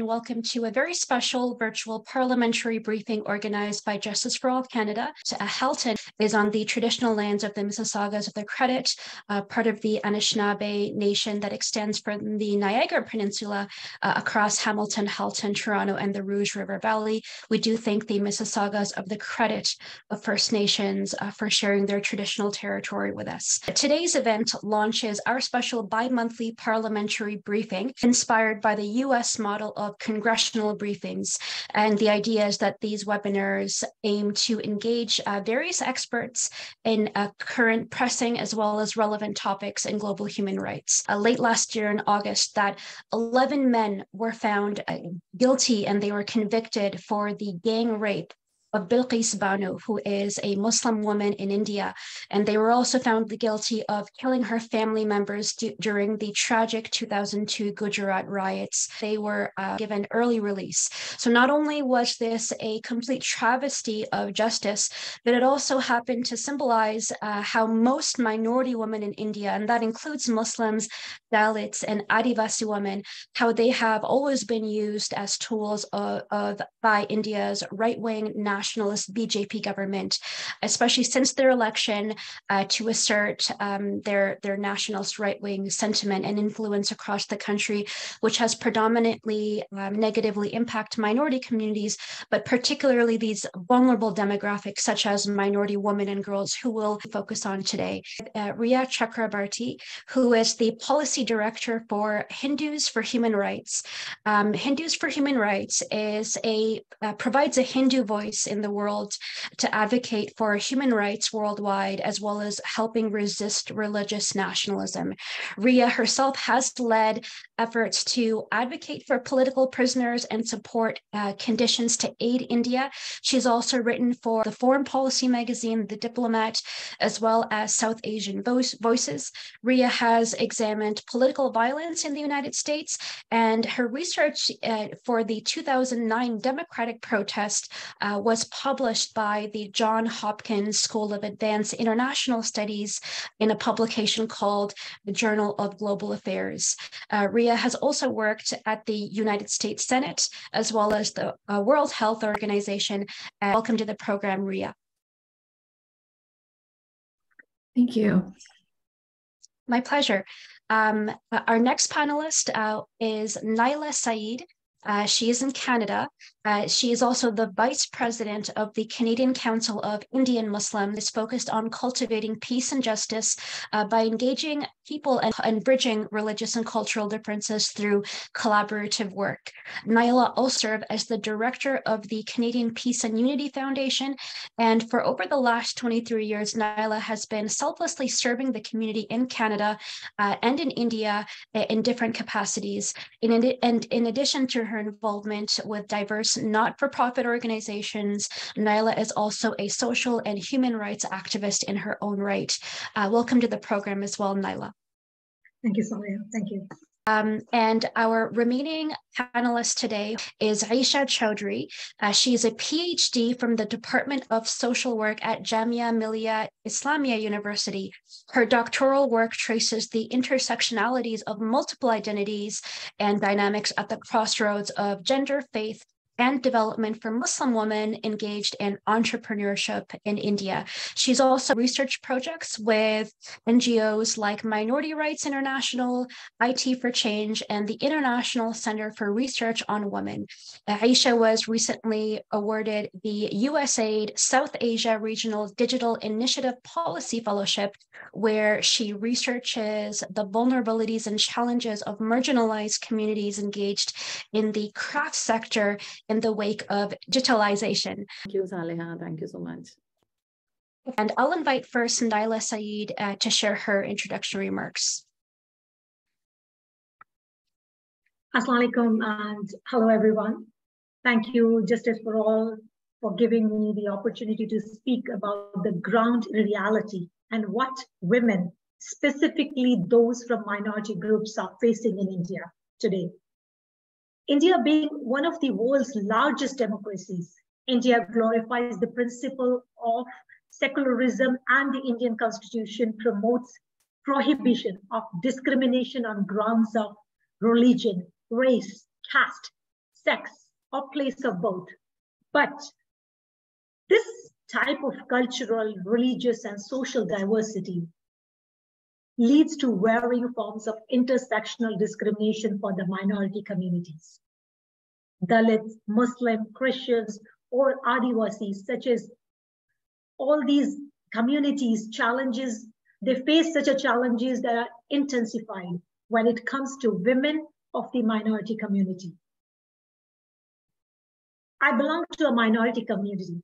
welcome to a very special virtual parliamentary briefing organized by Justice for All Canada. Halton is on the traditional lands of the Mississaugas of the Credit, part of the Anishinaabe Nation that extends from the Niagara Peninsula across Hamilton, Halton, Toronto, and the Rouge River Valley. We do thank the Mississaugas of the Credit of First Nations for sharing their traditional territory with us. Today's event launches our special bi-monthly parliamentary briefing inspired by the U.S. model of congressional briefings. And the idea is that these webinars aim to engage various experts in current pressing as well as relevant topics in global human rights. Late last year in August, that 11 men were found guilty and they were convicted for the gang rape of Bilqis Banu, who is a Muslim woman in India. And they were also found guilty of killing her family members during the tragic 2002 Gujarat riots. They were given early release. So not only was this a complete travesty of justice, but it also happened to symbolize how most minority women in India, and that includes Muslims, Dalits, and Adivasi women, how they have always been used as tools by India's right-wing nationalist BJP government, especially since their election, to assert their nationalist right-wing sentiment and influence across the country, which has predominantly negatively impacted minority communities, but particularly these vulnerable demographics such as minority women and girls, who we'll focus on today. Riya Chakrabarti, who is the policy director for Hindus for Human Rights. Hindus for Human Rights is provides a Hindu voice in the world to advocate for human rights worldwide, as well as helping resist religious nationalism. Riya herself has led efforts to advocate for political prisoners and support conditions to aid India. She's also written for the foreign policy magazine, The Diplomat, as well as South Asian Voices. Riya has examined political violence in the United States, and her research for the 2009 Democratic protest was published by the Johns Hopkins School of Advanced International Studies in a publication called the Journal of Global Affairs. Riya has also worked at the United States Senate, as well as the World Health Organization. Welcome to the program, Riya. Thank you. My pleasure. Our next panelist is Naila Saeed. She is in Canada. She is also the Vice President of the Canadian Council of Indian Muslims, is focused on cultivating peace and justice by engaging people and bridging religious and cultural differences through collaborative work. Naila also served as the Director of the Canadian Peace and Unity Foundation, and for over the last 23 years, Naila has been selflessly serving the community in Canada and in India in different capacities. And in addition to her involvement with diverse not-for-profit organizations, Naila is also a social and human rights activist in her own right. Welcome to the program as well, Naila. Thank you, Sonia. Thank you. And our remaining panelist today is Aisha Chowdhury. She is a PhD from the Department of Social Work at Jamia Millia Islamia University. Her doctoral work traces the intersectionalities of multiple identities and dynamics at the crossroads of gender, faith, and development for Muslim women engaged in entrepreneurship in India. She's also research projects with NGOs like Minority Rights International, IT for Change, and the International Center for Research on Women. Aisha was recently awarded the USAID South Asia Regional Digital Initiative Policy Fellowship, where she researches the vulnerabilities and challenges of marginalized communities engaged in the craft sector in the wake of digitalization. Thank you, Saleha. Thank you so much. And I'll invite first Naila Saeed to share her introductory remarks. Assalamu alaikum and hello everyone. Thank you, Justice for All, for giving me the opportunity to speak about the ground reality and what women, specifically those from minority groups, are facing in India today. India being one of the world's largest democracies, India glorifies the principle of secularism, and the Indian Constitution promotes prohibition of discrimination on grounds of religion, race, caste, sex, or place of both. But this type of cultural, religious, and social diversity leads to varying forms of intersectional discrimination for the minority communities. Dalits, Muslim, Christians, or Adivasis, such as all these communities, challenges, they face such a challenges that are intensified when it comes to women of the minority community. I belong to a minority community.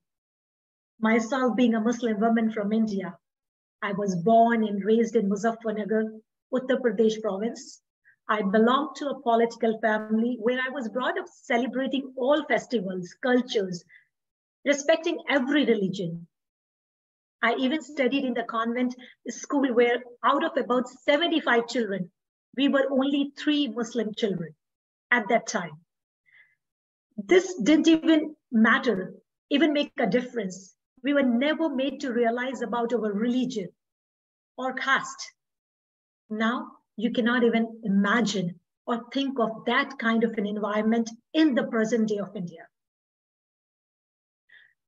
Myself being a Muslim woman from India, I was born and raised in Muzaffarnagar, Uttar Pradesh province. I belong to a political family where I was brought up celebrating all festivals, cultures, respecting every religion. I even studied in the convent school where out of about 75 children, we were only 3 Muslim children at that time. This didn't even matter, even make a difference. We were never made to realize about our religion or caste. Now, you cannot even imagine or think of that kind of an environment in the present day of India.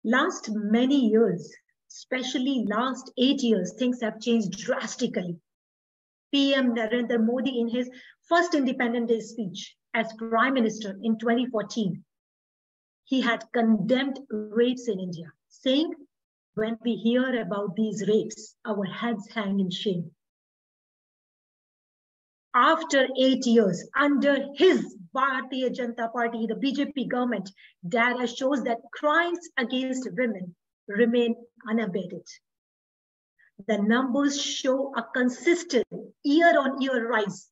Last many years, especially last 8 years, things have changed drastically. PM Narendra Modi, in his first Independence Day speech as Prime Minister in 2014, he had condemned rapes in India, saying, when we hear about these rapes, our heads hang in shame. After 8 years, under his Bharatiya Janata Party, the BJP government, data shows that crimes against women remain unabated. The numbers show a consistent year-on-year rise,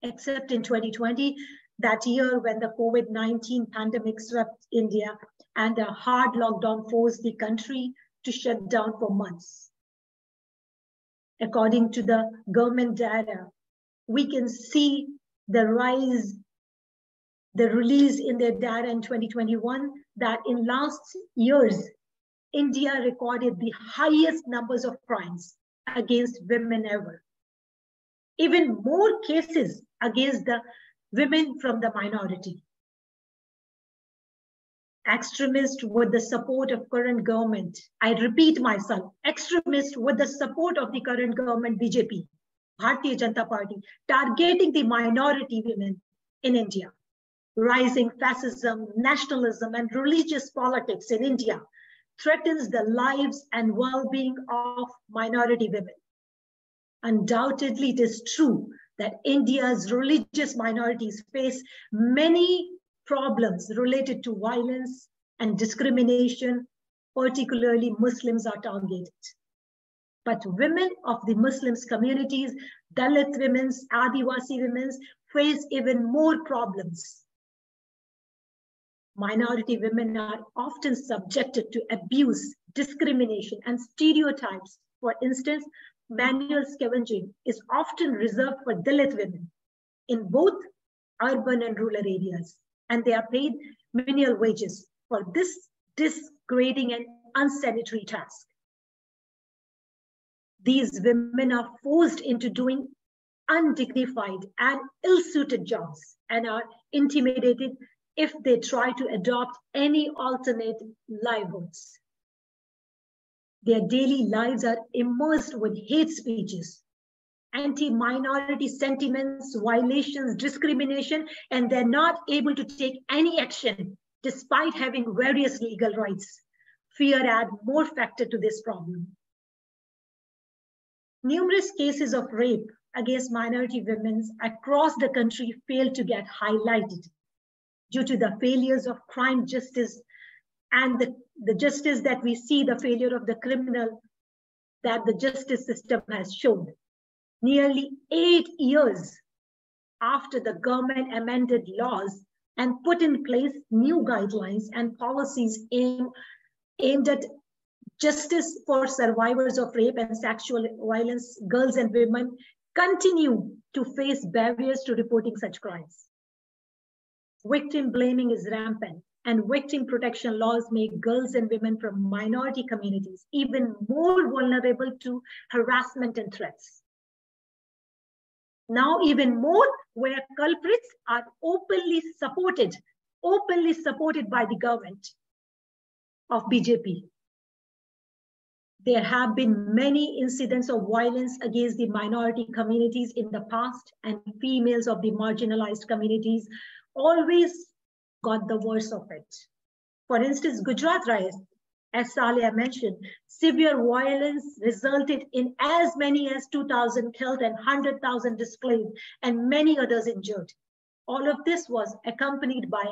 except in 2020, that year when the COVID-19 pandemic swept India and a hard lockdown forced the country to shut down for months. According to the government data, we can see the rise, the release in their data in 2021, that in last years, India recorded the highest numbers of crimes against women ever. Even more cases against the women from the minority. Extremists with the support of current government, I repeat myself, extremists with the support of the current government BJP, Bharatiya Janata Party, targeting the minority women in India. Rising fascism, nationalism, and religious politics in India threatens the lives and well-being of minority women. Undoubtedly, it is true that India's religious minorities face many problems related to violence and discrimination, particularly Muslims are targeted. But women of the Muslims communities, Dalit women, Adivasi women, face even more problems. Minority women are often subjected to abuse, discrimination, and stereotypes. For instance, manual scavenging is often reserved for Dalit women in both urban and rural areas, and they are paid menial wages for this degrading and unsanitary task. These women are forced into doing undignified and ill-suited jobs and are intimidated if they try to adopt any alternate livelihoods. Their daily lives are immersed with hate speeches, anti-minority sentiments, violations, discrimination, and they're not able to take any action despite having various legal rights. Fear adds more factor to this problem. Numerous cases of rape against minority women across the country fail to get highlighted due to the failures of crime justice and the justice that we see, the failure of the criminal that the justice system has shown. Nearly 8 years after the government amended laws and put in place new guidelines and policies aimed at justice for survivors of rape and sexual violence, girls and women continue to face barriers to reporting such crimes. Victim blaming is rampant, and victim protection laws make girls and women from minority communities even more vulnerable to harassment and threats. Now even more, where culprits are openly supported openly supported by the government of BJP. There have been many incidents of violence against the minority communities in the past, and females of the marginalized communities always got the worst of it. For instance, Gujarat riots, as Saleh mentioned, severe violence resulted in as many as 2,000 killed and 100,000 displaced and many others injured. All of this was accompanied by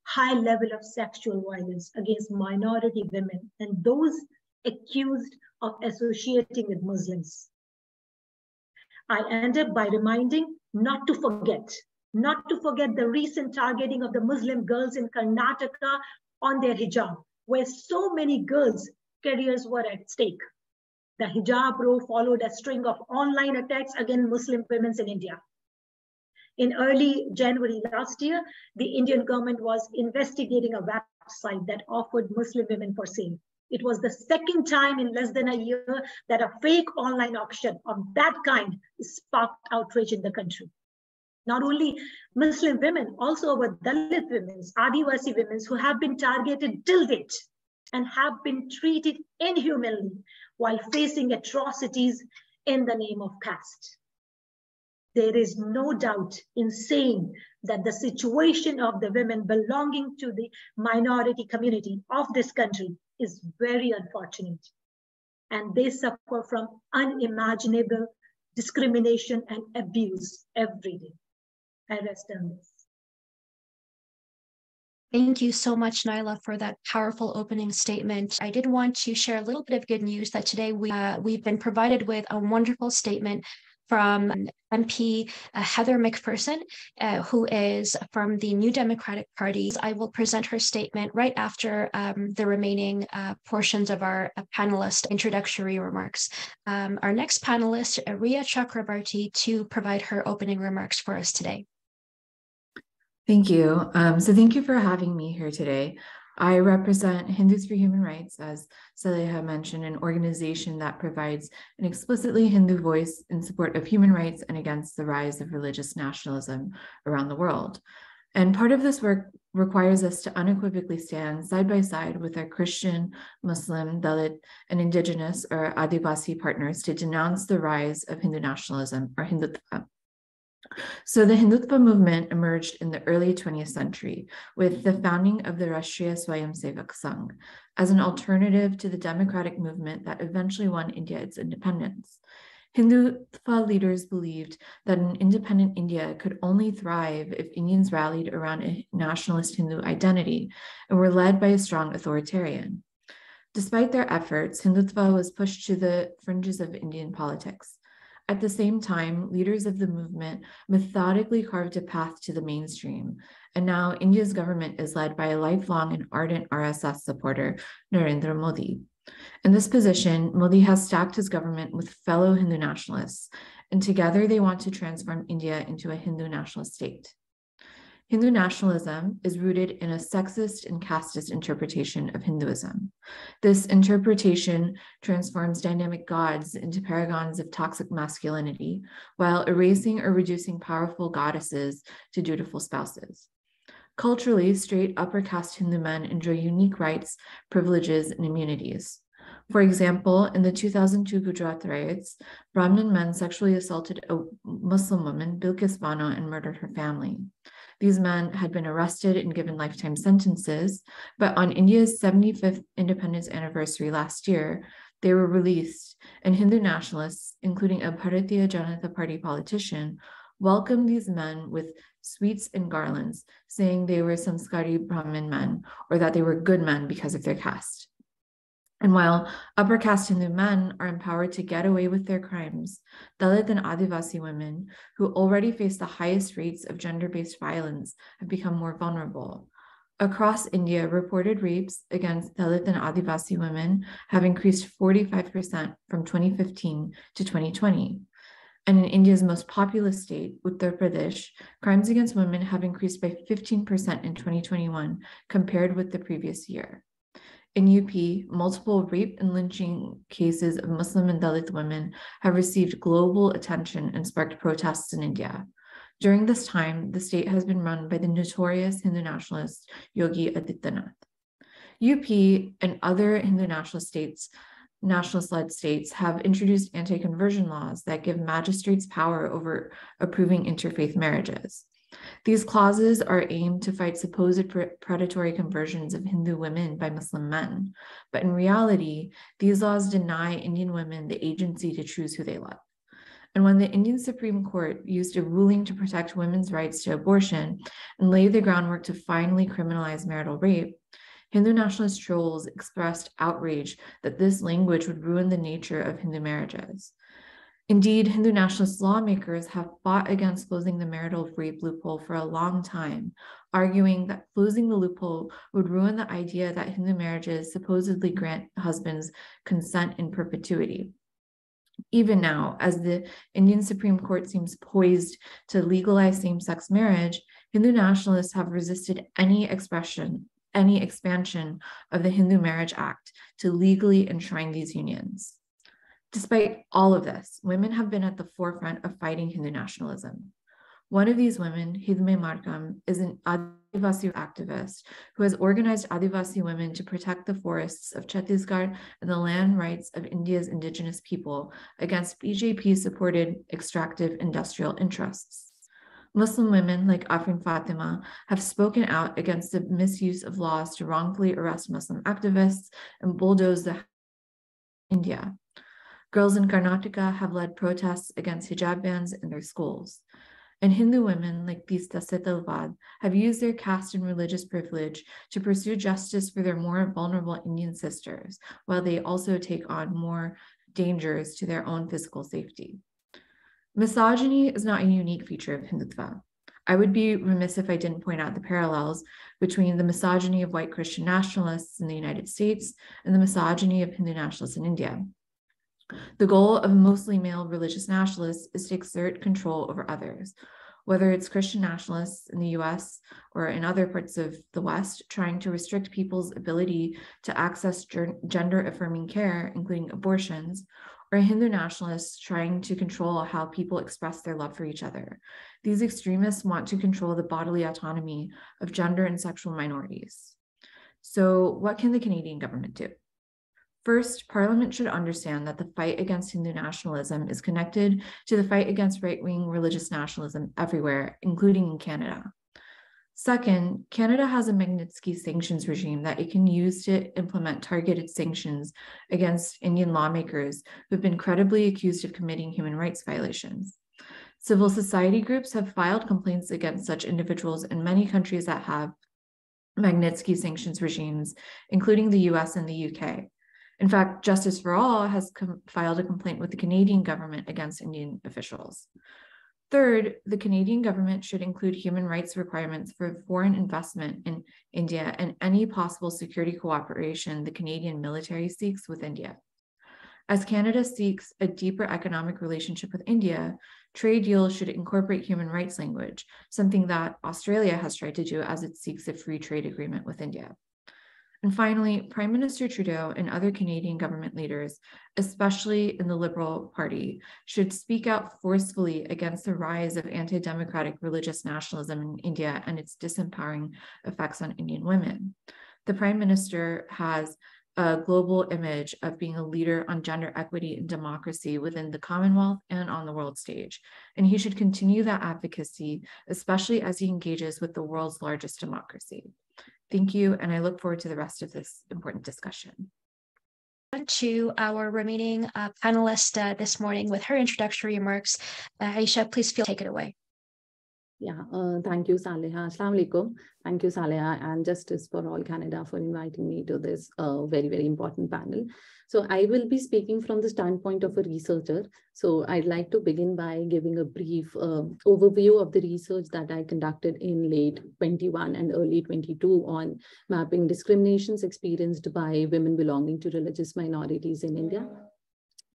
high level of sexual violence against minority women and those accused of associating with Muslims. I end up by reminding not to forget the recent targeting of the Muslim girls in Karnataka on their hijab, where so many girls' careers were at stake. The hijab row followed a string of online attacks against Muslim women in India. In early January last year, the Indian government was investigating a website that offered Muslim women for sale. It was the second time in less than a year that a fake online auction of that kind sparked outrage in the country. Not only Muslim women, also our Dalit women, Adivasi women who have been targeted till date and have been treated inhumanly while facing atrocities in the name of caste. There is no doubt in saying that the situation of the women belonging to the minority community of this country is very unfortunate. And they suffer from unimaginable discrimination and abuse every day. I rest on this. Thank you so much, Naila, for that powerful opening statement. I did want to share a little bit of good news that today we've been provided with a wonderful statement from MP Heather McPherson, who is from the New Democratic Party. I will present her statement right after the remaining portions of our panelist introductory remarks. Our next panelist, Riya Chakrabarti, to provide her opening remarks for us today. Thank you. So thank you for having me here today. I represent Hindus for Human Rights, as Saleha mentioned, an organization that provides an explicitly Hindu voice in support of human rights and against the rise of religious nationalism around the world. And part of this work requires us to unequivocally stand side by side with our Christian, Muslim, Dalit, and Indigenous or Adivasi partners to denounce the rise of Hindu nationalism or Hindutva. So the Hindutva movement emerged in the early 20th century with the founding of the Rashtriya Swayamsevak Sangh as an alternative to the democratic movement that eventually won India its independence. Hindutva leaders believed that an independent India could only thrive if Indians rallied around a nationalist Hindu identity and were led by a strong authoritarian. Despite their efforts, Hindutva was pushed to the fringes of Indian politics. At the same time, leaders of the movement methodically carved a path to the mainstream, and now India's government is led by a lifelong and ardent RSS supporter, Narendra Modi. In this position, Modi has stacked his government with fellow Hindu nationalists, and together they want to transform India into a Hindu nationalist state. Hindu nationalism is rooted in a sexist and casteist interpretation of Hinduism. This interpretation transforms dynamic gods into paragons of toxic masculinity, while erasing or reducing powerful goddesses to dutiful spouses. Culturally, straight upper caste Hindu men enjoy unique rights, privileges, and immunities. For example, in the 2002 Gujarat riots, Brahmin men sexually assaulted a Muslim woman, Bilkis Bano, and murdered her family. These men had been arrested and given lifetime sentences, but on India's 75th independence anniversary last year, they were released, and Hindu nationalists, including a Bharatiya Janata Party politician, welcomed these men with sweets and garlands, saying they were samskari Brahmin men, or that they were good men because of their caste. And while upper caste Hindu men are empowered to get away with their crimes, Dalit and Adivasi women, who already face the highest rates of gender-based violence, have become more vulnerable. Across India, reported rapes against Dalit and Adivasi women have increased 45% from 2015 to 2020. And in India's most populous state, Uttar Pradesh, crimes against women have increased by 15% in 2021 compared with the previous year. In UP, multiple rape and lynching cases of Muslim and Dalit women have received global attention and sparked protests in India. During this time, the state has been run by the notorious Hindu nationalist Yogi Adityanath. UP and other Hindu nationalist-led states have introduced anti-conversion laws that give magistrates power over approving interfaith marriages. These clauses are aimed to fight supposed predatory conversions of Hindu women by Muslim men, but in reality, these laws deny Indian women the agency to choose who they love. And when the Indian Supreme Court used a ruling to protect women's rights to abortion and lay the groundwork to finally criminalize marital rape, Hindu nationalist trolls expressed outrage that this language would ruin the nature of Hindu marriages. Indeed, Hindu nationalist lawmakers have fought against closing the marital rape loophole for a long time, arguing that closing the loophole would ruin the idea that Hindu marriages supposedly grant husbands consent in perpetuity. Even now, as the Indian Supreme Court seems poised to legalize same-sex marriage, Hindu nationalists have resisted any expansion of the Hindu Marriage Act to legally enshrine these unions. Despite all of this, women have been at the forefront of fighting Hindu nationalism. One of these women, Hidme Markam, is an Adivasi activist who has organized Adivasi women to protect the forests of Chhattisgarh and the land rights of India's indigenous people against BJP-supported extractive industrial interests. Muslim women like Afrin Fatima have spoken out against the misuse of laws to wrongfully arrest Muslim activists and bulldoze the India. Girls in Karnataka have led protests against hijab bans in their schools. And Hindu women like Tista Setalvad have used their caste and religious privilege to pursue justice for their more vulnerable Indian sisters, while they also take on more dangers to their own physical safety. Misogyny is not a unique feature of Hindutva. I would be remiss if I didn't point out the parallels between the misogyny of white Christian nationalists in the United States and the misogyny of Hindu nationalists in India. The goal of mostly male religious nationalists is to exert control over others, whether it's Christian nationalists in the US or in other parts of the West trying to restrict people's ability to access gender-affirming care, including abortions, or Hindu nationalists trying to control how people express their love for each other. These extremists want to control the bodily autonomy of gender and sexual minorities. So what can the Canadian government do? First, Parliament should understand that the fight against Hindu nationalism is connected to the fight against right-wing religious nationalism everywhere, including in Canada. Second, Canada has a Magnitsky sanctions regime that it can use to implement targeted sanctions against Indian lawmakers who have been credibly accused of committing human rights violations. Civil society groups have filed complaints against such individuals in many countries that have Magnitsky sanctions regimes, including the US and the UK. In fact, Justice for All has filed a complaint with the Canadian government against Indian officials. Third, the Canadian government should include human rights requirements for foreign investment in India and any possible security cooperation the Canadian military seeks with India. As Canada seeks a deeper economic relationship with India, trade deals should incorporate human rights language, something that Australia has tried to do as it seeks a free trade agreement with India. And finally, Prime Minister Trudeau and other Canadian government leaders, especially in the Liberal Party, should speak out forcefully against the rise of anti-democratic religious nationalism in India and its disempowering effects on Indian women. The Prime Minister has a global image of being a leader on gender equity and democracy within the Commonwealth and on the world stage, and he should continue that advocacy, especially as he engages with the world's largest democracy. Thank you, and I look forward to the rest of this important discussion. To our remaining panelist this morning with her introductory remarks. Aisha, please take it away. Yeah, thank you, Saleha. Assalamu alaikum. Thank you, Saleha and Justice for All Canada for inviting me to this very, very important panel. So I will be speaking from the standpoint of a researcher. So I'd like to begin by giving a brief overview of the research that I conducted in late 21 and early 22 on mapping discriminations experienced by women belonging to religious minorities in India.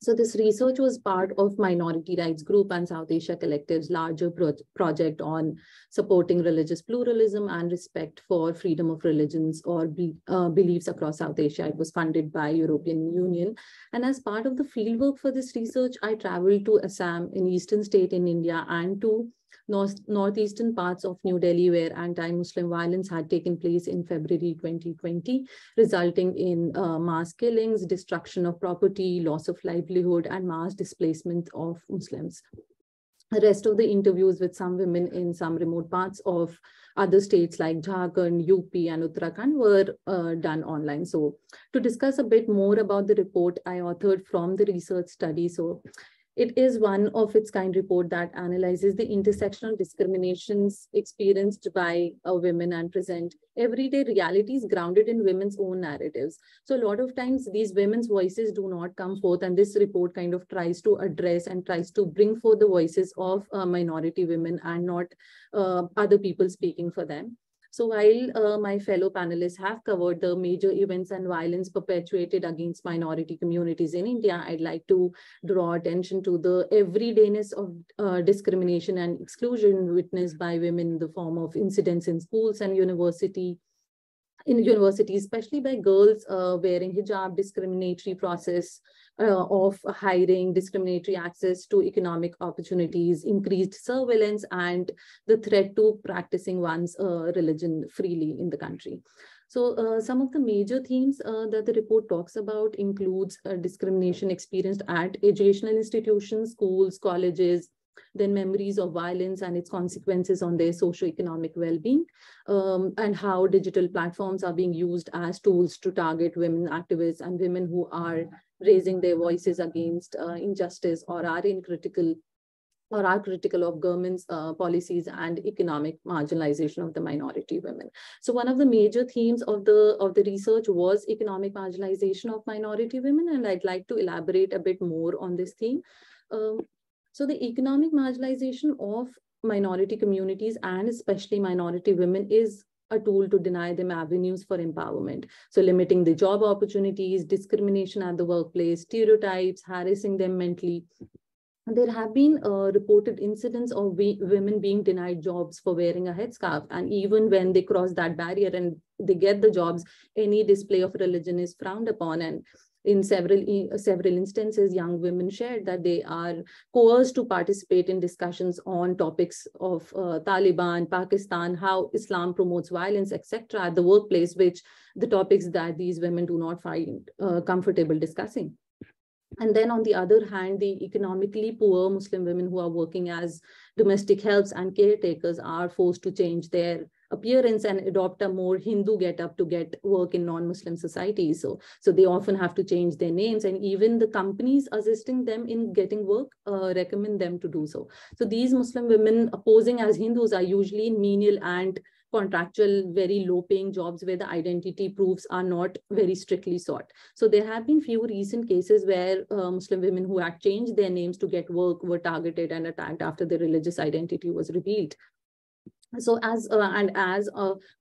So this research was part of Minority Rights Group and South Asia Collective's larger project on supporting religious pluralism and respect for freedom of religions or beliefs across South Asia. It was funded by European Union. And as part of the fieldwork for this research, I traveled to Assam, an eastern state in India, and to northeastern parts of New Delhi, where anti-Muslim violence had taken place in February 2020, resulting in mass killings, destruction of property, loss of livelihood, and mass displacement of Muslims. The rest of the interviews with some women in some remote parts of other states like Jharkhand, UP, and Uttarakhand were done online. So to discuss a bit more about the report I authored from the research study. So it is one of its kind report that analyzes the intersectional discriminations experienced by women and present everyday realities grounded in women's own narratives. So a lot of times these women's voices do not come forth, and this report kind of tries to address and tries to bring forth the voices of minority women and not other people speaking for them. So while my fellow panelists have covered the major events and violence perpetuated against minority communities in India, I'd like to draw attention to the everydayness of discrimination and exclusion witnessed by women in the form of incidents in schools and universities, especially by girls wearing hijab, discriminatory process of hiring, discriminatory access to economic opportunities, increased surveillance, and the threat to practicing one's religion freely in the country. So some of the major themes that the report talks about includes discrimination experienced at educational institutions, schools, colleges, then memories of violence and its consequences on their socioeconomic well-being, and how digital platforms are being used as tools to target women activists and women who are raising their voices against injustice or are critical of government's policies and economic marginalization of the minority women. So one of the major themes of the research was economic marginalization of minority women, and I'd like to elaborate a bit more on this theme. So the economic marginalization of minority communities and especially minority women is a tool to deny them avenues for empowerment. So limiting the job opportunities, discrimination at the workplace, stereotypes, harassing them mentally. There have been reported incidents of women being denied jobs for wearing a headscarf. And even when they cross that barrier and they get the jobs, any display of religion is frowned upon. And in several instances, young women shared that they are coerced to participate in discussions on topics of Taliban, Pakistan, how Islam promotes violence, etc. at the workplace, which the topics that these women do not find comfortable discussing. And then on the other hand, the economically poor Muslim women who are working as domestic helps and caretakers are forced to change their appearance and adopt a more Hindu get-up to get work in non-Muslim societies. So they often have to change their names, and even the companies assisting them in getting work recommend them to do so. So these Muslim women posing as Hindus are usually in menial and contractual, very low-paying jobs where the identity proofs are not very strictly sought. So there have been few recent cases where Muslim women who had changed their names to get work were targeted and attacked after their religious identity was revealed. So as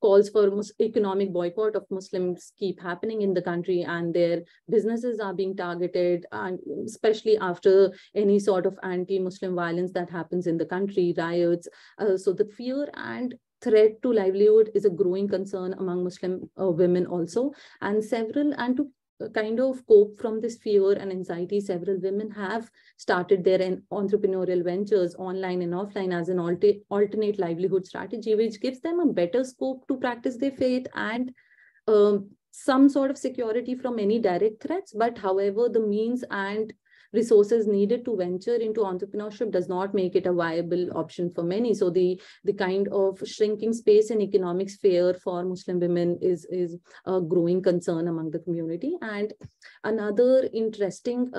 calls for economic boycott of Muslims keep happening in the country, and their businesses are being targeted, and especially after any sort of anti-Muslim violence that happens in the country, riots. So the fear and threat to livelihood is a growing concern among Muslim women also, and to kind of cope from this fear and anxiety, several women have started their entrepreneurial ventures online and offline as an alternate livelihood strategy, which gives them a better scope to practice their faith and some sort of security from any direct threats. But however, the means and resources needed to venture into entrepreneurship does not make it a viable option for many. So the kind of shrinking space in economic sphere for Muslim women is a growing concern among the community. And another interestingly,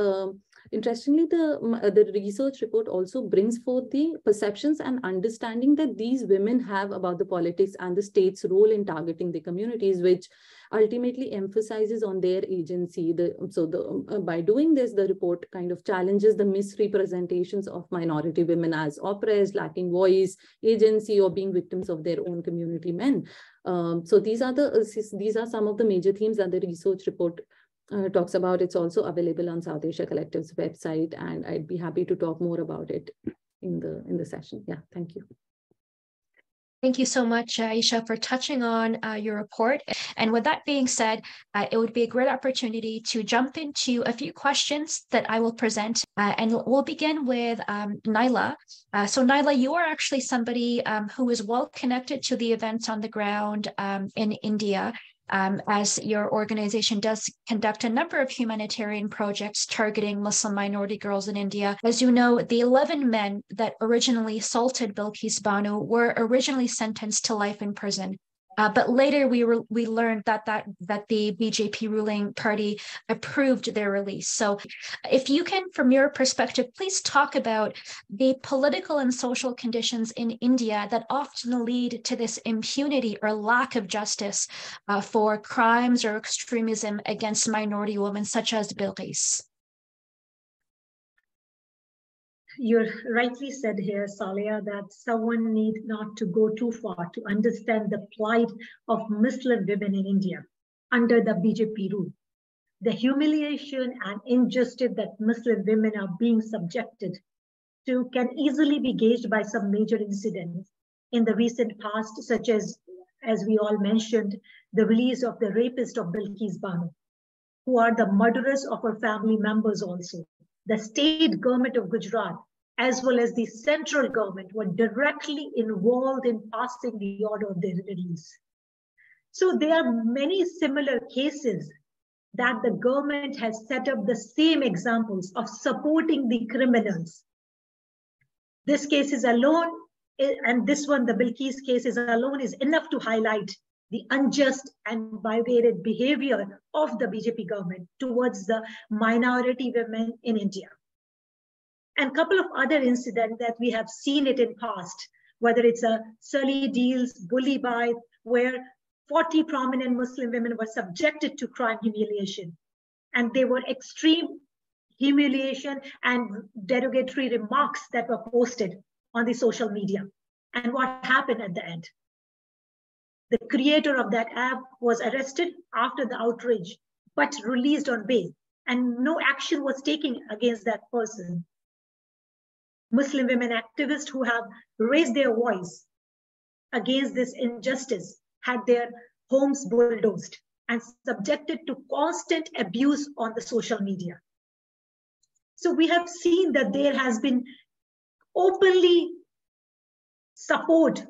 the research report also brings forth the perceptions and understanding that these women have about the politics and the state's role in targeting the communities, which ultimately emphasizes on their agency. By doing this, the report kind of challenges the misrepresentations of minority women as oppressed, lacking voice, agency, or being victims of their own community men. So these are some of the major themes that the research report talks about. It's also available on South Asia Collective's website, and I'd be happy to talk more about it in the session. Yeah, thank you. Thank you so much, Aisha, for touching on your report. And with that being said, it would be a great opportunity to jump into a few questions that I will present. And we'll begin with Naila. So Naila, you are actually somebody who is well connected to the events on the ground in India. As your organization does conduct a number of humanitarian projects targeting Muslim minority girls in India. As you know, the 11 men that originally assaulted Bilkis Banu were originally sentenced to life in prison. But later we learned that the BJP ruling party approved their release. So if you can, from your perspective, please talk about the political and social conditions in India that often lead to this impunity or lack of justice for crimes or extremism against minority women such as Bilkis. You're rightly said here, Saleha, that someone need not to go too far to understand the plight of Muslim women in India under the BJP rule. The humiliation and injustice that Muslim women are being subjected to can easily be gauged by some major incidents in the recent past, such as we all mentioned, the release of the rapist of Bilkis Banu, who are the murderers of her family members also. The state government of Gujarat, as well as the central government, were directly involved in passing the order of their release. So there are many similar cases that the government has set up the same examples of supporting the criminals. This case is alone, and this one, the Bilkis case is alone, is enough to highlight the unjust and bigoted behavior of the BJP government towards the minority women in India. And a couple of other incidents that we have seen it in past, whether it's a Sully Deals, Bully Bite, where 40 prominent Muslim women were subjected to crime humiliation. And they were extreme humiliation and derogatory remarks that were posted on the social media. And what happened at the end? The creator of that app was arrested after the outrage, but released on bail, and no action was taken against that person. Muslim women activists who have raised their voice against this injustice had their homes bulldozed and subjected to constant abuse on the social media. So we have seen that there has been openly support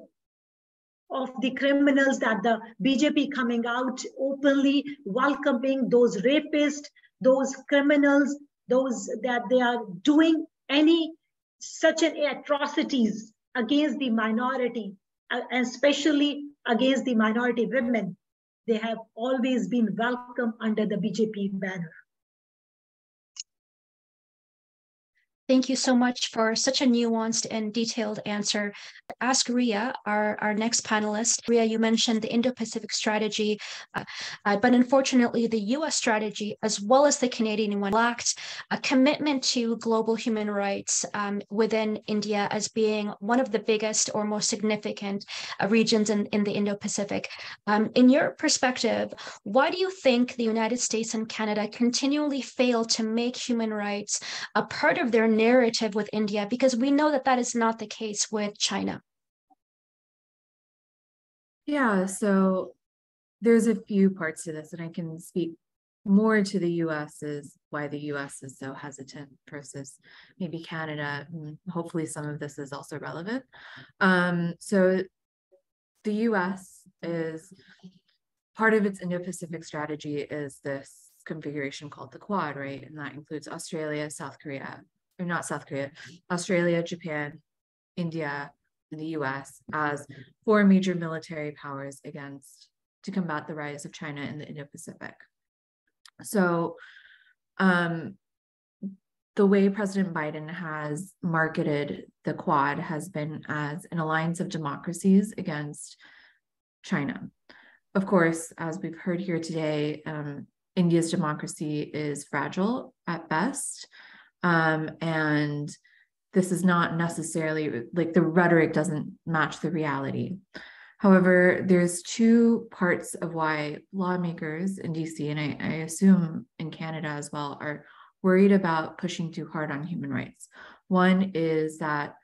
of the criminals, that the BJP coming out openly welcoming those rapists, those criminals, those that they are doing any such an atrocities against the minority, and especially against the minority women. They have always been welcome under the BJP banner. Thank you so much for such a nuanced and detailed answer. Ask Ria, our next panelist. Ria, you mentioned the Indo-Pacific strategy, but unfortunately the US strategy, as well as the Canadian one, lacked a commitment to global human rights within India as being one of the biggest or most significant regions in the Indo-Pacific. In your perspective, why do you think the United States and Canada continually fail to make human rights a part of their narrative with India? Because we know that that is not the case with China. Yeah, so there's a few parts to this, and I can speak more to the US is why the US is so hesitant versus maybe Canada. Hopefully some of this is also relevant. So the US is part of its Indo-Pacific strategy is this configuration called the Quad, right? And that includes Australia, South Korea, or not South Korea, Australia, Japan, India, and the US as 4 major military powers to combat the rise of China in the Indo-Pacific. So the way President Biden has marketed the Quad has been as an alliance of democracies against China. Of course, as we've heard here today, India's democracy is fragile at best. And this is not necessarily, like, the rhetoric doesn't match the reality. However, there's 2 parts of why lawmakers in DC, and I assume in Canada as well, are worried about pushing too hard on human rights. One is that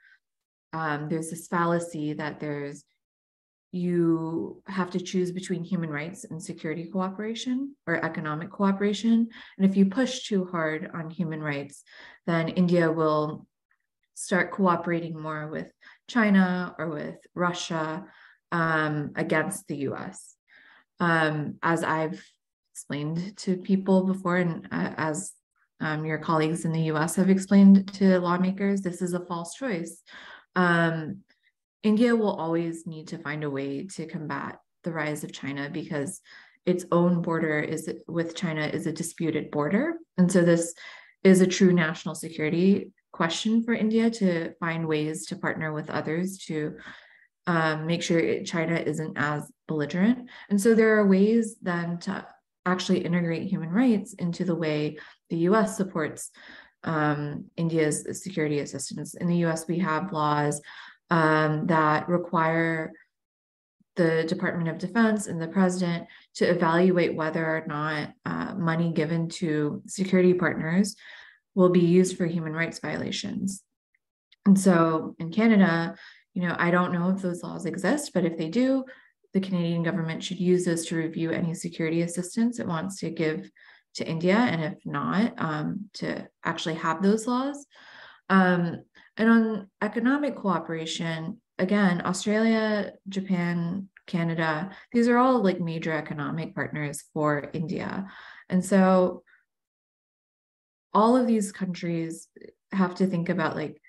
there's this fallacy that there's you have to choose between human rights and security cooperation or economic cooperation. And if you push too hard on human rights, then India will start cooperating more with China or with Russia against the US. As I've explained to people before, and as your colleagues in the US have explained to lawmakers, this is a false choice. India will always need to find a way to combat the rise of China because its own border with China is a disputed border. And so this is a true national security question for India to find ways to partner with others to make sure China isn't as belligerent. And so there are ways then to actually integrate human rights into the way the US supports India's security assistance. In the US, we have laws that require the Department of Defense and the president to evaluate whether or not money given to security partners will be used for human rights violations. And so in Canada, I don't know if those laws exist, but if they do, the Canadian government should use this to review any security assistance it wants to give to India, and if not, to actually have those laws. And on economic cooperation, again, Australia, Japan, Canada, these are all like major economic partners for India. And so all of these countries have to think about like,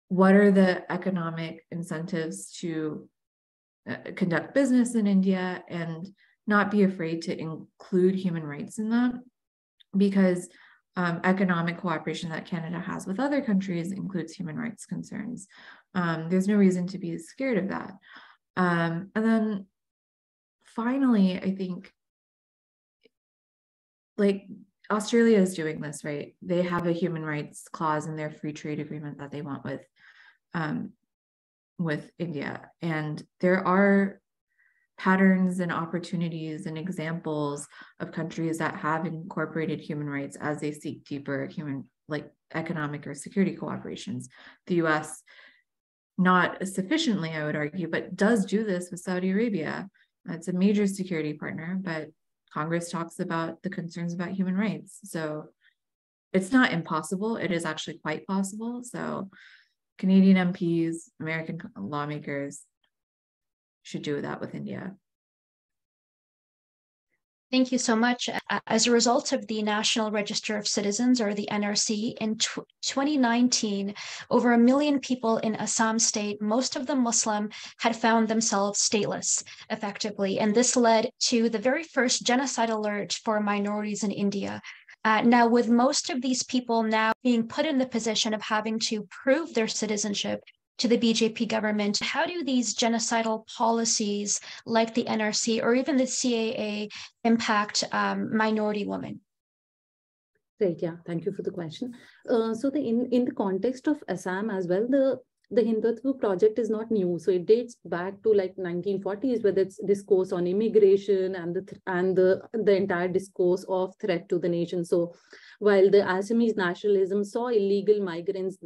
what are the economic incentives to conduct business in India and not be afraid to include human rights in that, because economic cooperation that Canada has with other countries includes human rights concerns. There's no reason to be scared of that. And then finally, I think like Australia is doing this, right? They have a human rights clause in their free trade agreement that they want with India. And there are patterns and opportunities and examples of countries that have incorporated human rights as they seek deeper like economic or security cooperations. The US, not sufficiently, I would argue, but does do this with Saudi Arabia. It's a major security partner, but Congress talks about the concerns about human rights. So it's not impossible. It is actually quite possible. So Canadian MPs, American lawmakers should do that with India. Thank you so much. As a result of the National Register of Citizens, or the NRC, in 2019, over 1 million people in Assam state, most of them Muslim, had found themselves stateless, effectively. And this led to the very first genocide alert for minorities in India. Now, with most of these people now being put in the position of having to prove their citizenship to the BJP government, how do these genocidal policies like the NRC or even the CAA impact minority women? Great, yeah, thank you for the question. So in the context of Assam as well, the Hindutva project is not new. So it dates back to like 1940s, where it's discourse on immigration and the entire discourse of threat to the nation. So while the Assamese nationalism saw illegal migrants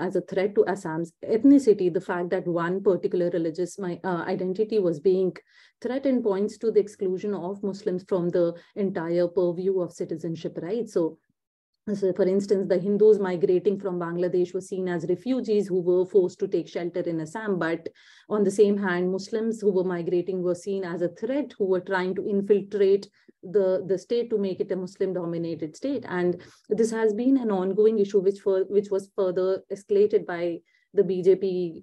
as a threat to Assam's ethnicity, the fact that one particular religious identity was being threatened points to the exclusion of Muslims from the entire purview of citizenship rights. So for instance, the Hindus migrating from Bangladesh were seen as refugees who were forced to take shelter in Assam. But on the same hand, Muslims who were migrating were seen as a threat, who were trying to infiltrate the state to make it a Muslim-dominated state. And this has been an ongoing issue, which was further escalated by the BJP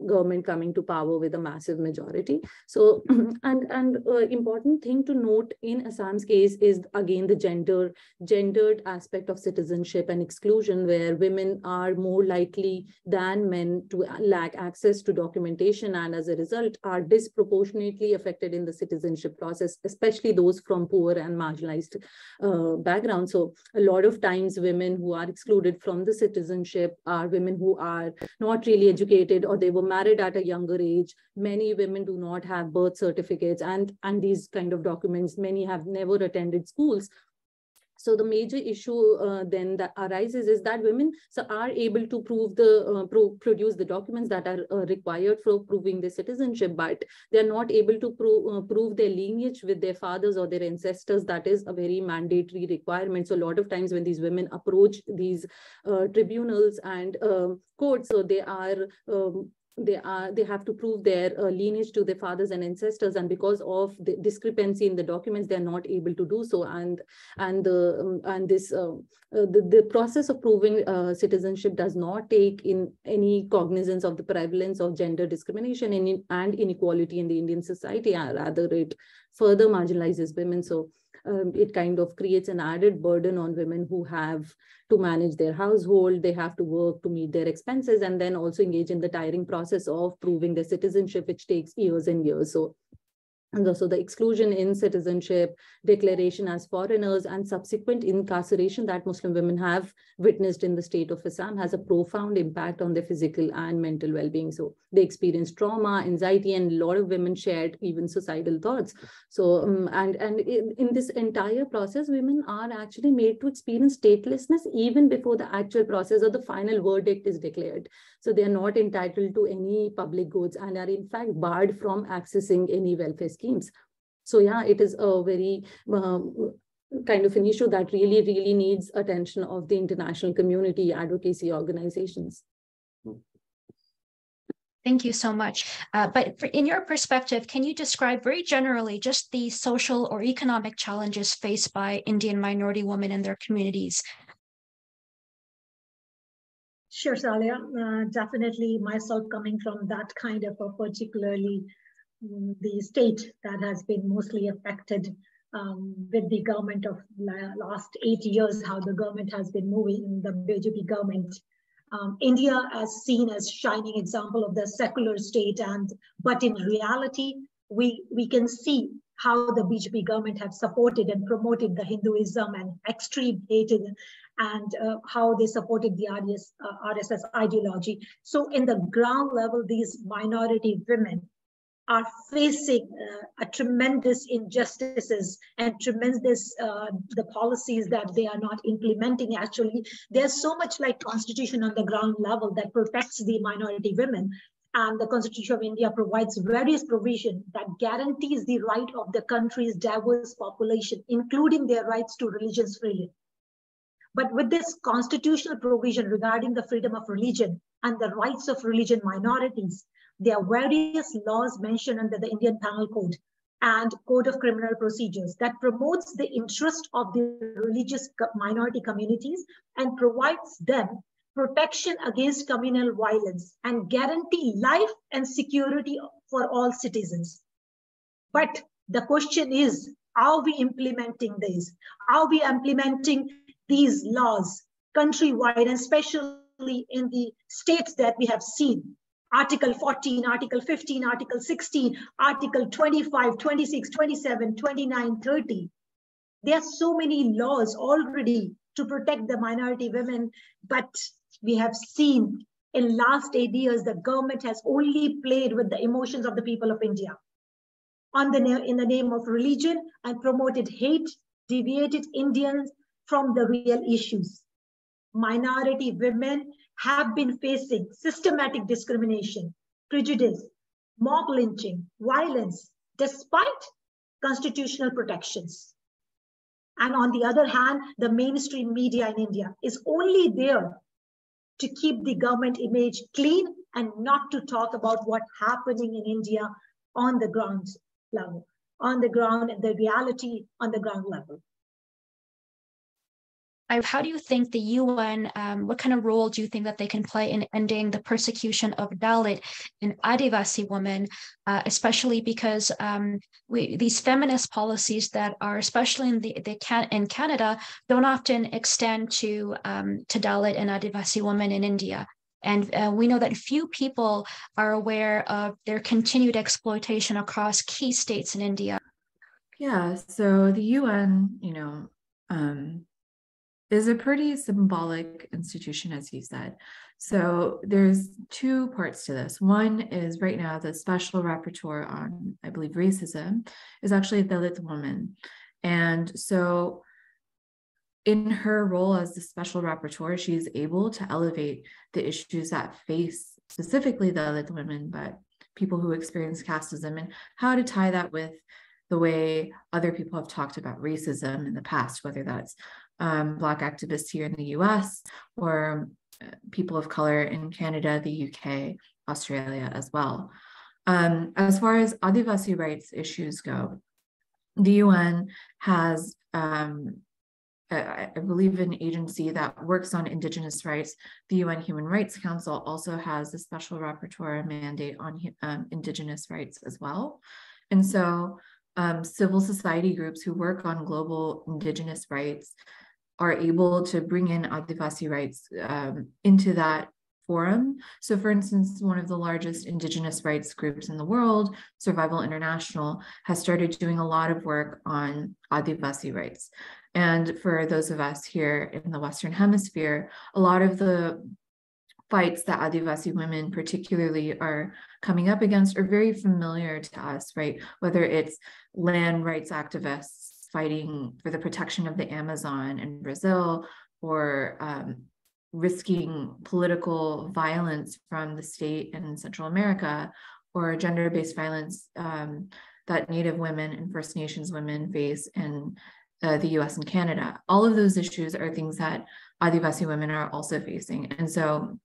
government coming to power with a massive majority. So, and important thing to note in Assam's case is again the gendered aspect of citizenship and exclusion, where women are more likely than men to lack access to documentation, and as a result are disproportionately affected in the citizenship process, especially those from poor and marginalized backgrounds. So a lot of times women who are excluded from the citizenship are women who are not really educated, or they were married at a younger age. Many women do not have birth certificates and these kind of documents. Many have never attended schools. So the major issue then that arises is that women are able to produce the documents that are required for proving their citizenship, but they're not able to prove their lineage with their fathers or their ancestors. That is a very mandatory requirement. So a lot of times when these women approach these tribunals and courts, so they have to prove their lineage to their fathers and ancestors, and because of the discrepancy in the documents, they're not able to do so. The process of proving citizenship does not take in any cognizance of the prevalence of gender discrimination and inequality in the Indian society. Rather, it further marginalizes women. So it kind of creates an added burden on women who have to manage their household. They have to work to meet their expenses, and then also engage in the tiring process of proving their citizenship, which takes years and years. So the exclusion in citizenship, declaration as foreigners, and subsequent incarceration that Muslim women have witnessed in the state of Assam has a profound impact on their physical and mental well-being. So they experience trauma, anxiety, and a lot of women shared even suicidal thoughts. So, and in this entire process, women are actually made to experience statelessness even before the actual process or the final verdict is declared. So they are not entitled to any public goods and are in fact barred from accessing any welfare schemes. So yeah, it is a very kind of an issue that really, really needs attention of the international community, advocacy organizations. Thank you so much. But in your perspective, can you describe very generally just the social or economic challenges faced by Indian minority women and their communities? Sure, Salia. Definitely myself coming from that kind of a particularly the state that has been mostly affected with the government of last 8 years, how the government has been moving, the BJP government. India as seen as shining example of the secular state, but in reality, we can see how the BJP government have supported and promoted the Hinduism and extreme hated, and how they supported the RSS ideology. So in the ground level, these minority women are facing a tremendous injustices and tremendous the policies that they are not implementing. Actually, there's so much like constitution on the ground level that protects the minority women, and the Constitution of India provides various provisions that guarantees the right of the country's diverse population, including their rights to religious freedom. But with this constitutional provision regarding the freedom of religion and the rights of religion minorities, there are various laws mentioned under the Indian Penal Code and Code of Criminal Procedures that promotes the interest of the religious minority communities and provides them protection against communal violence and guarantee life and security for all citizens. But the question is, are we implementing this? Are we implementing these laws countrywide, and especially in the states that we have seen? Article 14, Article 15, Article 16, Article 25, 26, 27, 29, 30. There are so many laws already to protect the minority women, but we have seen in last 8 years, the government has only played with the emotions of the people of India in the name of religion, and promoted hate, deviated Indians from the real issues. Minority women have been facing systematic discrimination, prejudice, mob lynching, violence, despite constitutional protections. And on the other hand, the mainstream media in India is only there to keep the government image clean and not to talk about what's happening in India on the ground level, on the ground, and the reality on the ground level. How do you think the UN, what kind of role do you think that they can play in ending the persecution of Dalit and Adivasi women, especially because these feminist policies that are, especially in Canada, don't often extend to Dalit and Adivasi women in India. And we know that few people are aware of their continued exploitation across key states in India. Yeah, so the UN, is a pretty symbolic institution, as you said. So there's two parts to this. One is right now the special rapporteur on, I believe, racism is actually a Dalit woman. And so in her role as the special rapporteur, she's able to elevate the issues that face specifically the Dalit women, but people who experience casteism, and how to tie that with the way other people have talked about racism in the past, whether that's Black activists here in the US or people of color in Canada, the UK, Australia as well. As far as Adivasi rights issues go, the UN has, I believe, an agency that works on Indigenous rights. The UN Human Rights Council also has a special rapporteur mandate on Indigenous rights as well. And so civil society groups who work on global Indigenous rights are able to bring in Adivasi rights into that forum. So for instance, one of the largest Indigenous rights groups in the world, Survival International, has started doing a lot of work on Adivasi rights. And for those of us here in the Western Hemisphere, a lot of the fights that Adivasi women particularly are coming up against are very familiar to us, right? Whether it's land rights activists fighting for the protection of the Amazon in Brazil, or risking political violence from the state in Central America, or gender-based violence that Native women and First Nations women face in the US and Canada. All of those issues are things that Adivasi women are also facing. And so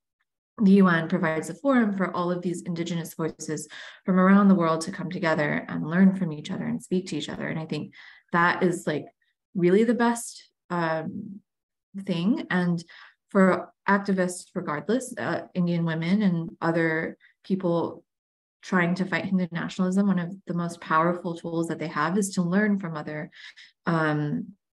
the UN provides a forum for all of these Indigenous voices from around the world to come together and learn from each other and speak to each other. And I think that is like really the best thing. And for activists, regardless, Indian women and other people trying to fight Hindu nationalism, one of the most powerful tools that they have is to learn from other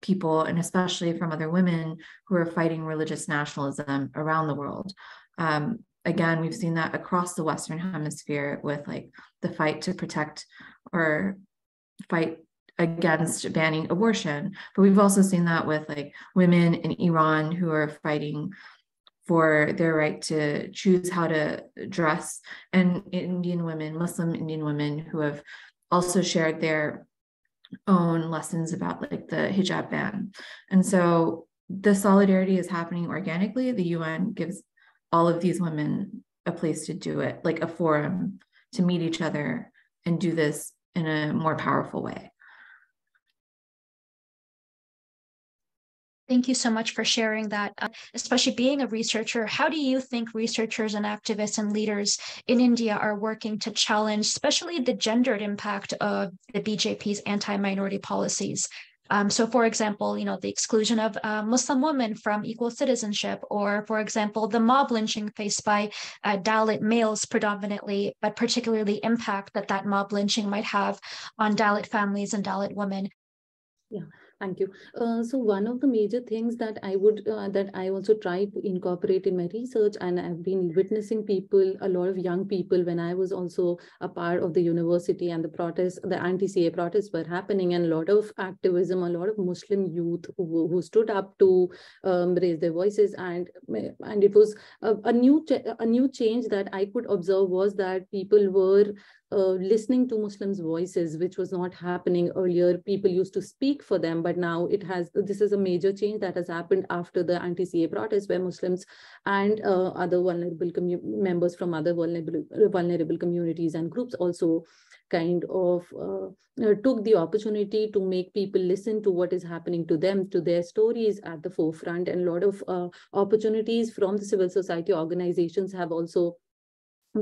people, and especially from other women who are fighting religious nationalism around the world. Again, we've seen that across the Western Hemisphere with like the fight to protect or fight against banning abortion. But we've also seen that with like women in Iran who are fighting for their right to choose how to dress, and Indian women, Muslim Indian women, who have also shared their own lessons about like the hijab ban. And so the solidarity is happening organically. The UN gives all of these women a place to do it, like a forum to meet each other and do this in a more powerful way. Thank you so much for sharing that. Especially being a researcher, how do you think researchers and activists and leaders in India are working to challenge, especially the gendered impact of the BJP's anti-minority policies? So, for example, the exclusion of Muslim women from equal citizenship, or, for example, the mob lynching faced by Dalit males predominantly, but particularly impact that mob lynching might have on Dalit families and Dalit women. Yeah. Thank you. So one of the major things that I would that I also try to incorporate in my research, and I've been witnessing people, a lot of young people, when I was also a part of the university and the protests, the anti-CA protests were happening, and a lot of activism, a lot of Muslim youth who stood up to raise their voices, and it was a new change that I could observe was that people were listening to Muslims' voices, which was not happening earlier. People used to speak for them, but now this is a major change that has happened after the anti-CA protests, where Muslims and other vulnerable members from other vulnerable communities and groups also kind of took the opportunity to make people listen to what is happening to them, to their stories at the forefront. And a lot of opportunities from the civil society organizations have also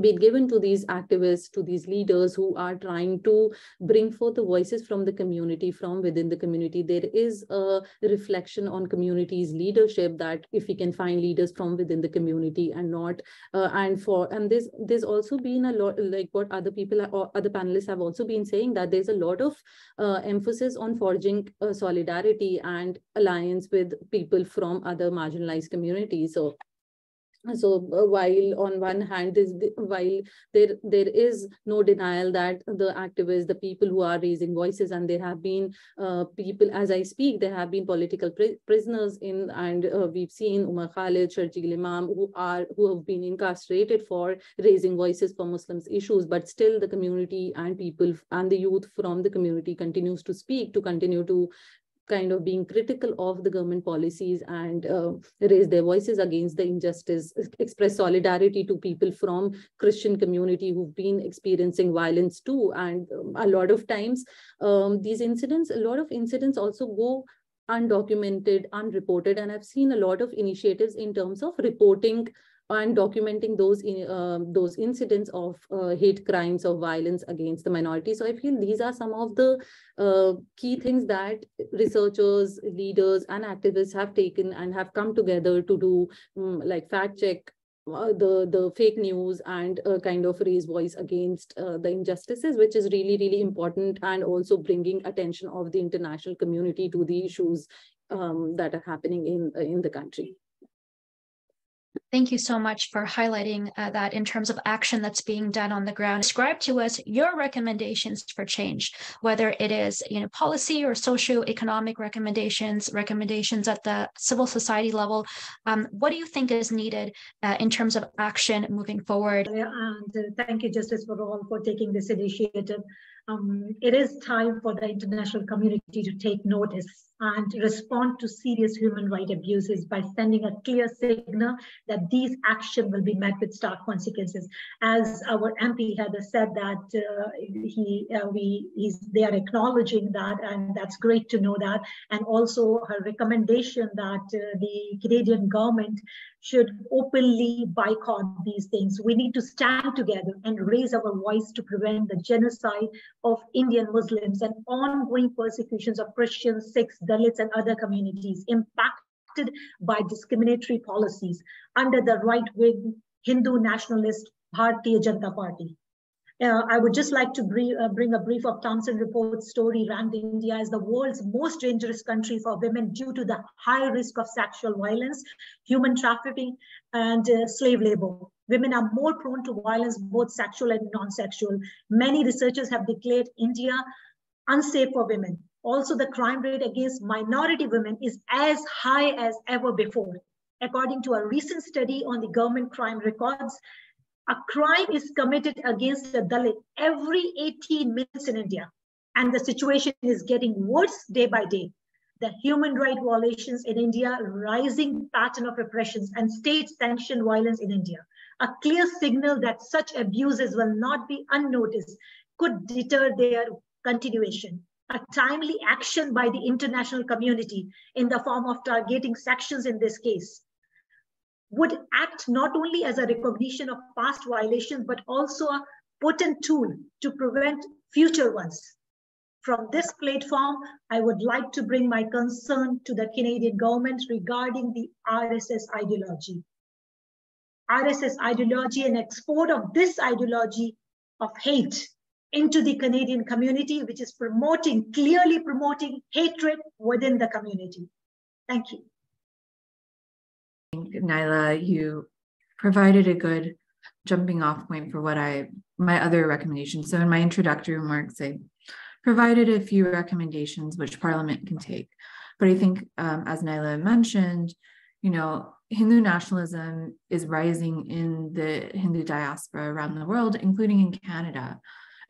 been given to these activists, to these leaders who are trying to bring forth the voices from the community, from within the community. There is a reflection on community's leadership, that if we can find leaders from within the community and not, and there's also been a lot, like what other people or other panelists have also been saying, that there's a lot of emphasis on forging solidarity and alliance with people from other marginalized communities. So while on one hand, while there is no denial that the activists, the people who are raising voices, and there have been people, as I speak, there have been political prisoners and we've seen Umar Khalid, Sharjeel Imam, who have been incarcerated for raising voices for Muslims issues, but still the community and people and the youth from the community continues to speak, to continue to kind of being critical of the government policies and raise their voices against the injustice, express solidarity to people from Christian community who've been experiencing violence too. And a lot of times, a lot of incidents also go undocumented, unreported. And I've seen a lot of initiatives in terms of reporting and documenting those incidents of hate crimes or violence against the minority. So I feel these are some of the key things that researchers, leaders, and activists have taken and have come together to do, like fact check the fake news and kind of raise voice against the injustices, which is really, really important, and also bringing attention of the international community to the issues that are happening in the country. Thank you so much for highlighting that in terms of action that's being done on the ground. Describe to us your recommendations for change, whether it is policy or socio-economic recommendations at the civil society level. What do you think is needed in terms of action moving forward? And thank you, Justice for All, for taking this initiative. It is time for the international community to take notice and respond to serious human rights abuses by sending a clear signal that these actions will be met with stark consequences. As our MP Heather said that they are acknowledging that, and that's great to know that. And also her recommendation that the Canadian government should openly boycott these things. We need to stand together and raise our voice to prevent the genocide of Indian Muslims and ongoing persecutions of Christians, Sikhs, Dalits, and other communities impacted by discriminatory policies under the right-wing Hindu nationalist Bharatiya Janata Party. I would just like to bring a brief of Thomson Report's story ranked India as the world's most dangerous country for women due to the high risk of sexual violence, human trafficking, and slave labor. Women are more prone to violence, both sexual and non-sexual. Many researchers have declared India unsafe for women. Also, the crime rate against minority women is as high as ever before. According to a recent study on the government crime records, a crime is committed against a Dalit every 18 minutes in India. And the situation is getting worse day by day. The human rights violations in India, rising pattern of repressions, and state-sanctioned violence in India. A clear signal that such abuses will not be unnoticed could deter their continuation. A timely action by the international community in the form of targeting sections in this case would act not only as a recognition of past violations, but also a potent tool to prevent future ones. From this platform, I would like to bring my concern to the Canadian government regarding the RSS ideology. RSS ideology and export of this ideology of hate into the Canadian community, which is clearly promoting hatred within the community. Thank you. Naila, you provided a good jumping off point for my other recommendations. So in my introductory remarks, I provided a few recommendations which Parliament can take. But I think, as Naila mentioned, Hindu nationalism is rising in the Hindu diaspora around the world, including in Canada.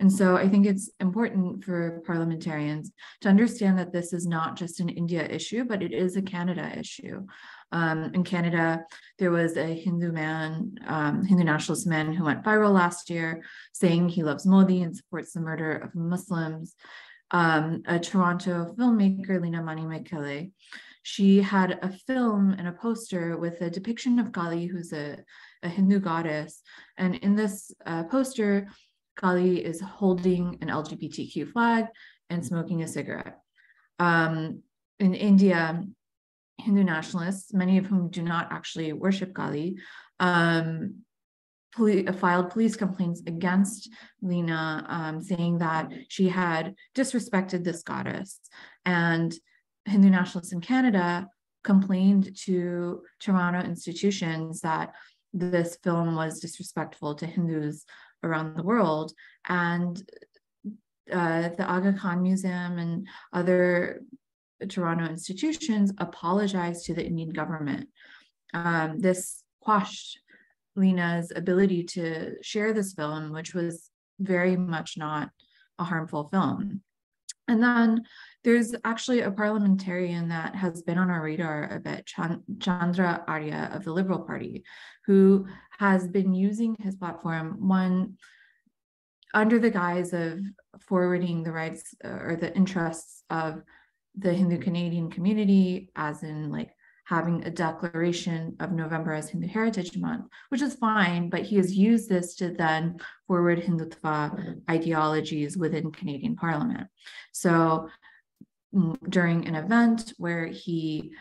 And so I think it's important for parliamentarians to understand that this is not just an India issue, but it is a Canada issue. In Canada, there was a Hindu nationalist man who went viral last year saying he loves Modi and supports the murder of Muslims. A Toronto filmmaker, Leena Manimekele, she had a film and a poster with a depiction of Kali, who's a Hindu goddess. And in this poster, Kali is holding an LGBTQ flag and smoking a cigarette. In India, Hindu nationalists, many of whom do not actually worship Kali, filed police complaints against Leena, saying that she had disrespected this goddess. And Hindu nationalists in Canada complained to Toronto institutions that this film was disrespectful to Hindus around the world. And the Aga Khan Museum and other Toronto institutions apologized to the Indian government. This quashed Leena's ability to share this film, which was very much not a harmful film. And then there's actually a parliamentarian that has been on our radar a bit, Chandra Arya of the Liberal Party, who has been using his platform, one, under the guise of forwarding the rights or the interests of the Hindu Canadian community, as in like having a declaration of November as Hindu Heritage Month, which is fine, but he has used this to then forward Hindutva ideologies within Canadian Parliament. So during an event where he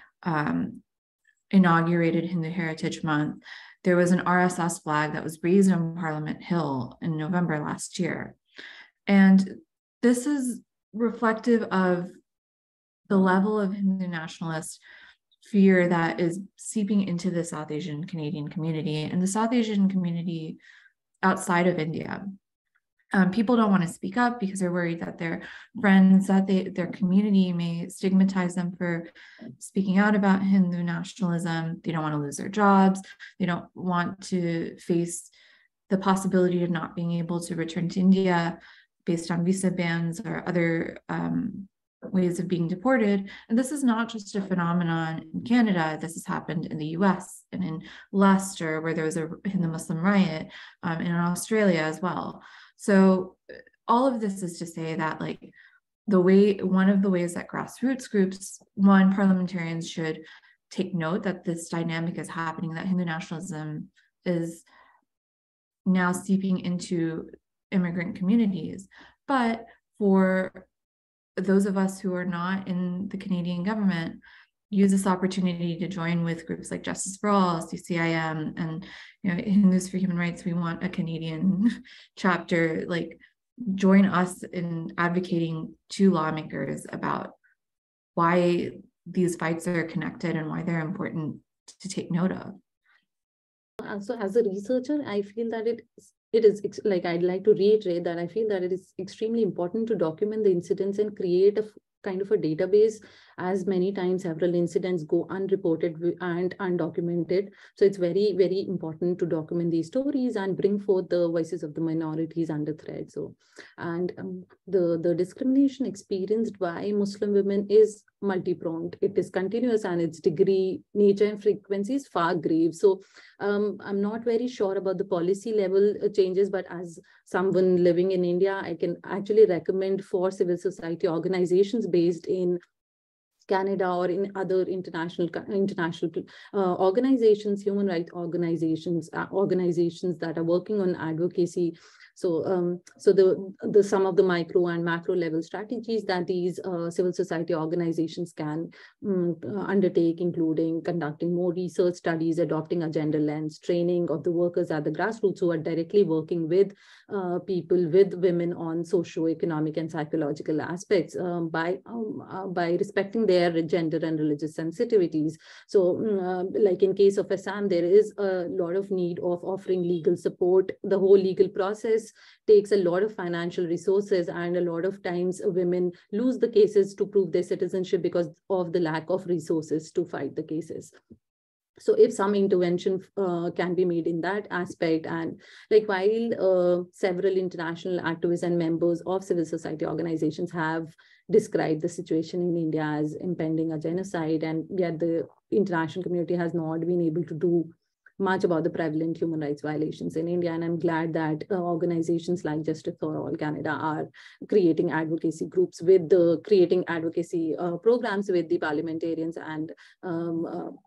inaugurated Hindu Heritage Month, there was an RSS flag that was raised on Parliament Hill in November last year. And this is reflective of the level of Hindu nationalist fear that is seeping into the South Asian Canadian community and the South Asian community outside of India. People don't want to speak up because they're worried that their friends, that their community may stigmatize them for speaking out about Hindu nationalism. They don't want to lose their jobs. They don't want to face the possibility of not being able to return to India based on visa bans or other ways of being deported. And this is not just a phenomenon in Canada. This has happened in the US and in Leicester, where there was a Hindu Muslim riot, and in Australia as well. So all of this is to say that like one of the ways that grassroots groups, parliamentarians should take note that this dynamic is happening, that Hindu nationalism is now seeping into immigrant communities. But for those of us who are not in the Canadian government, use this opportunity to join with groups like Justice for All, CCIM, and Hindus for Human Rights. We want a Canadian chapter, like join us in advocating to lawmakers about why these fights are connected and why they're important to take note of. So as a researcher, I feel that it is like, I'd like to reiterate that I feel that it is extremely important to document the incidents and create a kind of a database, as many times several incidents go unreported and undocumented. So it's very, very important to document these stories and bring forth the voices of the minorities under threat. So, and the discrimination experienced by Muslim women is multi-pronged. It is continuous, and its degree, nature, and frequency is far grave. So I'm not very sure about the policy level changes, but as someone living in India, I can actually recommend for civil society organizations based in Canada or in other international organizations, human rights organizations, organizations that are working on advocacy. So, the some of the micro and macro level strategies that these civil society organizations can undertake, including conducting more research studies, adopting a gender lens, training of the workers at the grassroots who are directly working with people, with women on socio-economic and psychological aspects by respecting their gender and religious sensitivities. So, like in case of Assam, there is a lot of need of offering legal support. The whole legal process takes a lot of financial resources, and a lot of times women lose the cases to prove their citizenship because of the lack of resources to fight the cases. So if some intervention can be made in that aspect, and like while several international activists and members of civil society organizations have described the situation in India as impending a genocide, and yet the international community has not been able to do much about the prevalent human rights violations in India. And I'm glad that organizations like Justice for All Canada are creating advocacy groups with creating advocacy programs with the parliamentarians, and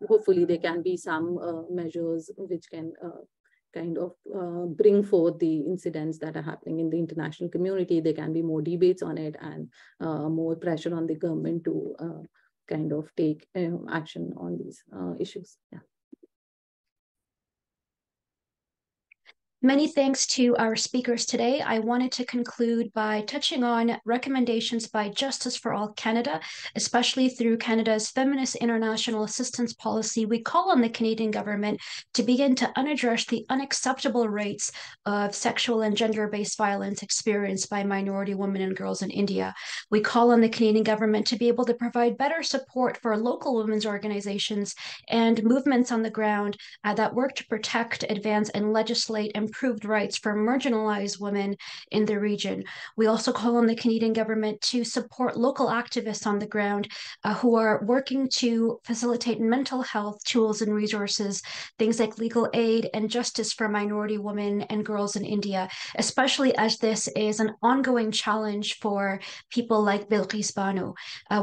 hopefully there can be some measures which can kind of bring forth the incidents that are happening in the international community. There can be more debates on it, and more pressure on the government to kind of take action on these issues. Yeah. Many thanks to our speakers today. I wanted to conclude by touching on recommendations by Justice for All Canada, especially through Canada's Feminist International Assistance Policy. We call on the Canadian government to begin to unaddress the unacceptable rates of sexual and gender-based violence experienced by minority women and girls in India. We call on the Canadian government to be able to provide better support for local women's organizations and movements on the ground that work to protect, advance, and legislate and improved rights for marginalized women in the region. We also call on the Canadian government to support local activists on the ground who are working to facilitate mental health tools and resources, things like legal aid and justice for minority women and girls in India, especially as this is an ongoing challenge for people like Bilqis Banu.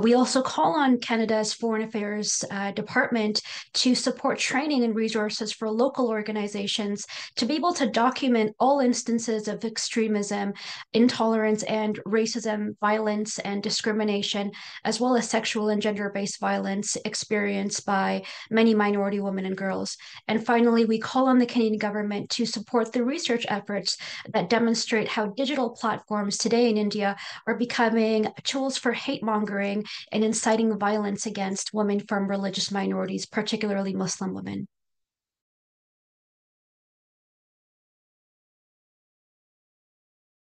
We also call on Canada's Foreign Affairs Department to support training and resources for local organizations to be able to document all instances of extremism, intolerance, and racism, violence, and discrimination, as well as sexual and gender-based violence experienced by many minority women and girls. And finally, we call on the Canadian government to support the research efforts that demonstrate how digital platforms today in India are becoming tools for hate mongering and inciting violence against women from religious minorities, particularly Muslim women.